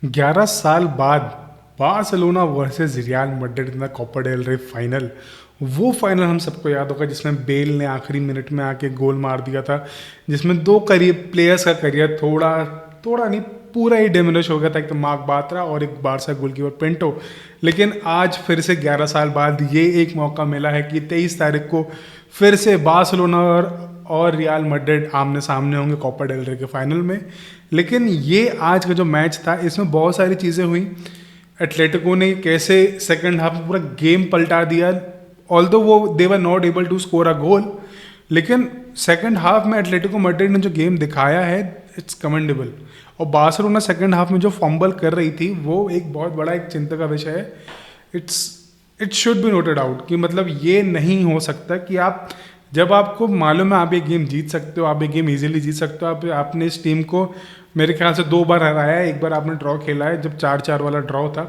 11 साल बाद Barcelona versus Real Madrid in the Copa del Rey final. वो final हम सबको याद होगा जिसमें बेल ने आखिरी मिनट में आके गोल मार दिया था, जिसमें दो करियर प्लेयर्स का करियर थोड़ा थोड़ा नहीं पूरा ही डिमिनिश हो गया था, एक तो मार्क बात्रा और एक बारसा गोलकीपर पिंटो। लेकिन आज फिर से 11 साल बाद ये एक मौका मिला है कि 23 तारीख को फिर से बार्सिलोना और रियल मैड्रिड आमने सामने होंगे कोपा डेल रे के फाइनल में। लेकिन ये आज का जो मैच था इसमें बहुत सारी चीज़ें हुई। एटलेटिको ने कैसे सेकंड हाफ में पूरा गेम पलटा दिया, ऑल्दो वो they were not able to score a goal, लेकिन सेकंड हाफ में एटलेटिको मैड्रिड ने जो गेम दिखाया है इट्स कमेंडेबल। और बार्सिलोना सेकंड हाफ में जो फंबल कर रही थी वो एक बहुत बड़ा एक चिंता का विषय है। It should be noted out कि मतलब ये नहीं हो सकता कि आप जब आपको मालूम है आप ये गेम जीत सकते हो, आप ये गेम इजीली जीत सकते हो, आपने इस टीम को मेरे ख्याल से 2 बार हराया है, एक बार आपने ड्रॉ खेला है जब 4-4 वाला ड्रॉ था,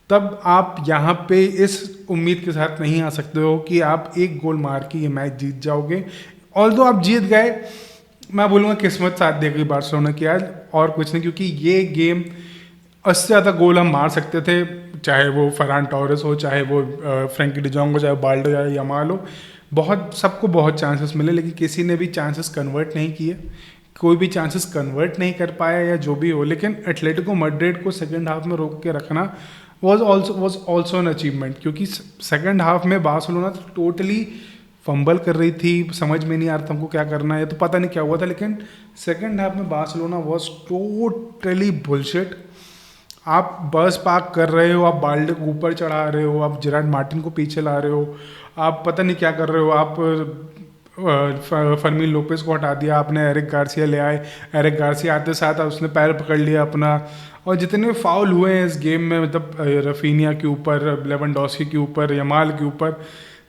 तब आप यहाँ पे इस उम्मीद के साथ नहीं आ सकते हो कि आप एक गोल मार के ये मैच जीत जाओगे। ऑल्दो आप जीत गए, मैं बोलूँगा किस्मत साथ दे गई बार्सिलोना की आज, और कुछ नहीं, क्योंकि ये गेम 80 से ज़्यादा गोल हम मार सकते थे, चाहे वो फरान टॉरेस हो, चाहे वो फ्रैंकी डिजोंग हो, चाहे बाल्डो या यमाल हो। सबको बहुत चांसेस मिले लेकिन किसी ने भी चांसेस कन्वर्ट नहीं किए, कोई भी चांसेस कन्वर्ट नहीं कर पाया या जो भी हो। लेकिन एटलेटिको मैड्रिड को सेकंड हाफ में रोक के रखना वाज आल्सो एन अचीवमेंट, क्योंकि सेकंड हाफ में बार्सिलोना टोटली फंबल कर रही थी, समझ में नहीं आ रहा था हमको क्या करना है, तो पता नहीं क्या हुआ था। लेकिन सेकंड हाफ में बार्सिलोना वाज टोटली बुलशिट। आप बस पार्क कर रहे हो, आप बाल्डे को ऊपर चढ़ा रहे हो, आप जेरार्ड मार्टिन को पीछे ला रहे हो, आप पता नहीं क्या कर रहे हो, आप फर्मीन लोपेस को हटा दिया, आपने एरिक गार्सिया ले आए, एरिक गार्सिया आते साथ उसने पैर पकड़ लिया अपना। और जितने फाउल हुए हैं इस गेम में, मतलब रफीनिया के ऊपर, लेवेंडोस्की के ऊपर, यमाल के ऊपर,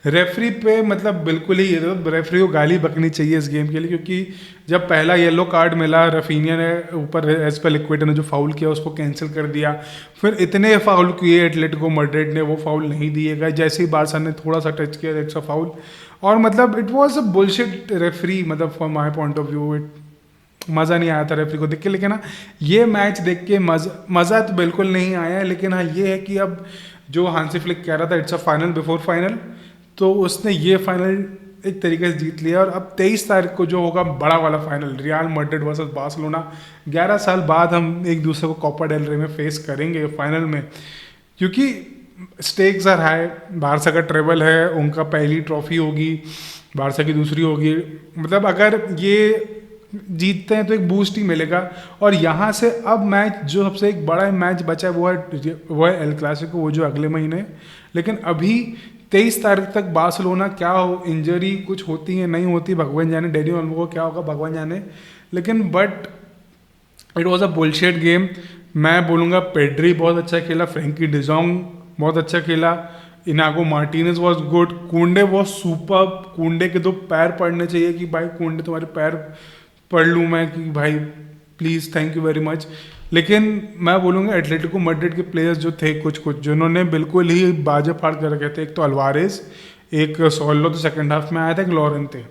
रेफरी पे मतलब बिल्कुल ही रेफरी को गाली बकनी चाहिए इस गेम के लिए, क्योंकि जब पहला येलो कार्ड मिला रफीनिया ने ऊपर एस्पेलिक्वेटा ने जो फाउल किया उसको कैंसिल कर दिया, फिर इतने फाउल किए एटलेटिको मैड्रिड ने, वो फाउल नहीं दिए गए, जैसे ही बारसा ने थोड़ा सा टच किया इट्स अ फाउल। और मतलब it was a bullshit referee, मतलब from my point of view मज़ा नहीं आया था रेफरी को देख के। लेकिन हाँ, ये मैच देख के मज़ा तो बिल्कुल नहीं आया, लेकिन हाँ ये है कि अब जो हांसी फ्लिक कह रहा था it's a final before final, तो उसने ये फाइनल एक तरीके से जीत लिया। और अब 23 तारीख को जो होगा बड़ा वाला final, real Madrid versus Barcelona, 11 साल बाद हम एक दूसरे को कोपा डेल रे में फेस करेंगे फाइनल में, क्योंकि स्टेक्स आर हाई। बारसा का ट्रेवल है, उनका पहली ट्रॉफी होगी, बारसा की दूसरी होगी, मतलब अगर ये जीतते हैं तो एक बूस्ट ही मिलेगा। और यहाँ से अब मैच जो सबसे एक बड़ा मैच बचा है वो है एल क्लासिको, वो जो अगले महीने। लेकिन अभी 23 तारीख तक बार्सिलोना क्या हो, इंजरी कुछ होती है नहीं होती भगवान जाने, डेनी ओल्मो को क्या होगा भगवान जाने। लेकिन but it was a bullshit game. मैं बोलूँगा पेड्री बहुत अच्छा खेला, फ्रैंकी डिजोंग बहुत अच्छा खेला, इनागो मार्टिनेज वॉज गुड, कुंडे वॉज सुपर। कुंडे के तो पैर पड़ने चाहिए कि भाई कुंडे तुम्हारे पैर पढ़ लूँ मैं कि भाई please thank you very much. लेकिन मैं बोलूँगा एटलेटिको मैड्रिड के प्लेयर्स जो थे कुछ जिन्होंने बिल्कुल ही बाजे फाड़ कर रखे थे, एक तो अल्वारेज, एक सोलो तो सेकंड हाफ में आया था, एक लॉरेंते।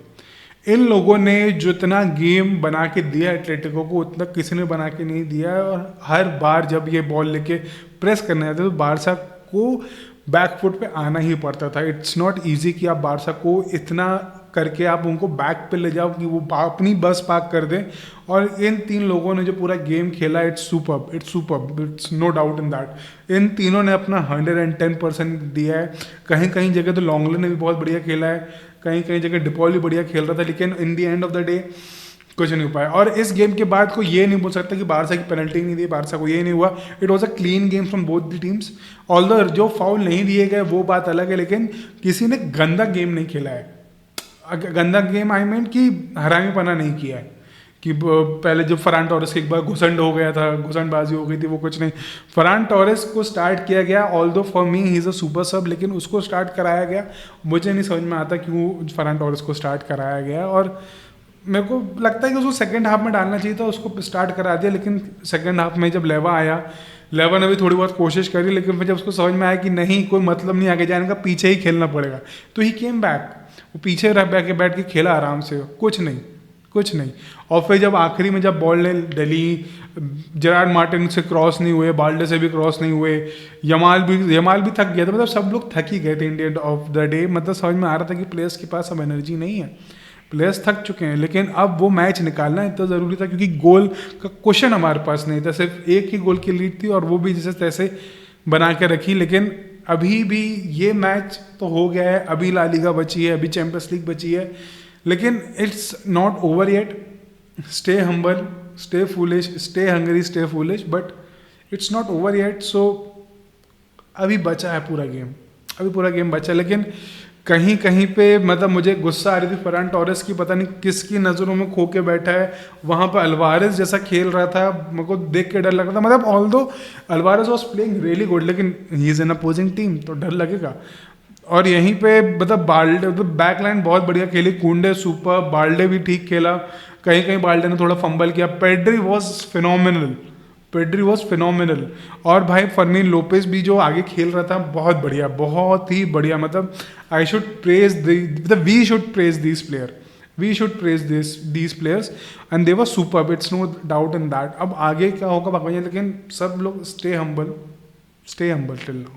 इन लोगों ने जितना गेम बना के दिया एटलेटिको को उतना किसी ने बना के नहीं दिया है। और हर बार जब ये बॉल लेके प्रेस करने आते तो बारसा को बैकफुट पे आना ही पड़ता था। इट्स नॉट ईजी कि आप बारसा को इतना करके आप उनको बैक पे ले जाओ कि वो अपनी बस पार्क कर दें। और इन 3 लोगों ने जो पूरा गेम खेला it's superb, it's no doubt in that. इन तीनों ने अपना 110% दिया है। कहीं कहीं जगह तो लॉन्गले ने भी बहुत बढ़िया खेला है, कहीं कहीं जगह डिपॉल भी बढ़िया खेल रहा था, लेकिन इन दी एंड ऑफ द डे कुछ नहीं हो पाया। और इस गेम के बाद कोई ये नहीं बोल सकता कि बारसा की पेनल्टी नहीं दी, बारसा को ये नहीं हुआ। It was a clean game from both the teams. Although जो फाउल नहीं दिए गए वो बात अलग है, लेकिन किसी ने गंदा गेम नहीं खेला है। गंदा गेम आई मीन कि हरामीपना नहीं किया है कि पहले जब फरान टॉरेस के एक बार घुसंड हो गया था, घुसंडबाजी हो गई थी, वो कुछ नहीं। फरान टॉरेस को स्टार्ट किया गया, although for me he is a super सब, लेकिन उसको स्टार्ट कराया गया। मुझे नहीं समझ में आता क्यों फरान टॉरेस को स्टार्ट कराया गया। और मेरे को लगता है कि उसको सेकंड हाफ में डालना चाहिए था, उसको स्टार्ट करा दिया। लेकिन सेकंड हाफ में जब लेवा आया, लेवा ने भी थोड़ी बहुत कोशिश करी, लेकिन फिर जब उसको समझ में आया कि नहीं कोई मतलब नहीं आगे जाने का, पीछे ही खेलना पड़ेगा, तो ही केम बैक। वो पीछे रह बैठ के खेला आराम से, कुछ कुछ नहीं। और फिर जब आखिरी में जब बॉल ने डली, जेरार्ड मार्टिन से क्रॉस नहीं हुए, बाल्डे से भी क्रॉस नहीं हुए, यमाल भी थक गया था। मतलब सब लोग थक ही गए थे इंडियन ऑफ द डे। मतलब समझ में आ रहा था कि प्लेयर्स के पास अब एनर्जी नहीं है, प्लेयर्स थक चुके हैं। लेकिन अब वो मैच निकालना इतना ज़रूरी था क्योंकि गोल का क्वेश्चन हमारे पास नहीं था, सिर्फ एक ही गोल की लीड थी और वो भी जैसे तैसे बना के रखी। लेकिन अभी भी ये मैच तो हो गया है, अभी ला लीगा बची है, अभी चैंपियंस लीग बची है, लेकिन it's not over yet. Stay humble, stay foolish, stay hungry, stay foolish, but it's not over yet. So अभी बचा है पूरा गेम, अभी पूरा गेम बचा। लेकिन कहीं कहीं पे मतलब मुझे गुस्सा आ रही थी फरहान टोरेस की, पता नहीं किसकी नज़रों में खो के बैठा है वहाँ पर। अल्वारेज जैसा खेल रहा था, मेरे को देख के डर लग रहा था। मतलब although Alvarez was playing really good, लेकिन he is an opposing team तो डर लगेगा। और यहीं पे मतलब बाल्डे, मतलब बैक लाइन बहुत बढ़िया खेली, कुंडे सुपर, बाल्डे भी ठीक खेला, कहीं कहीं बाल्डे ने थोड़ा फंबल किया। Pedri was phenomenal, Pedri was phenomenal. और भाई फर्मीन लोपेज भी जो आगे खेल रहा था बहुत बढ़िया, बहुत ही बढ़िया। मतलब आई शुड प्रेज मतलब we should praise this player, we should praise these players and they were super, it's no doubt in that. अब आगे क्या होगा भगवान, लेकिन सब लोग स्टे हम्बल टिल नाउ।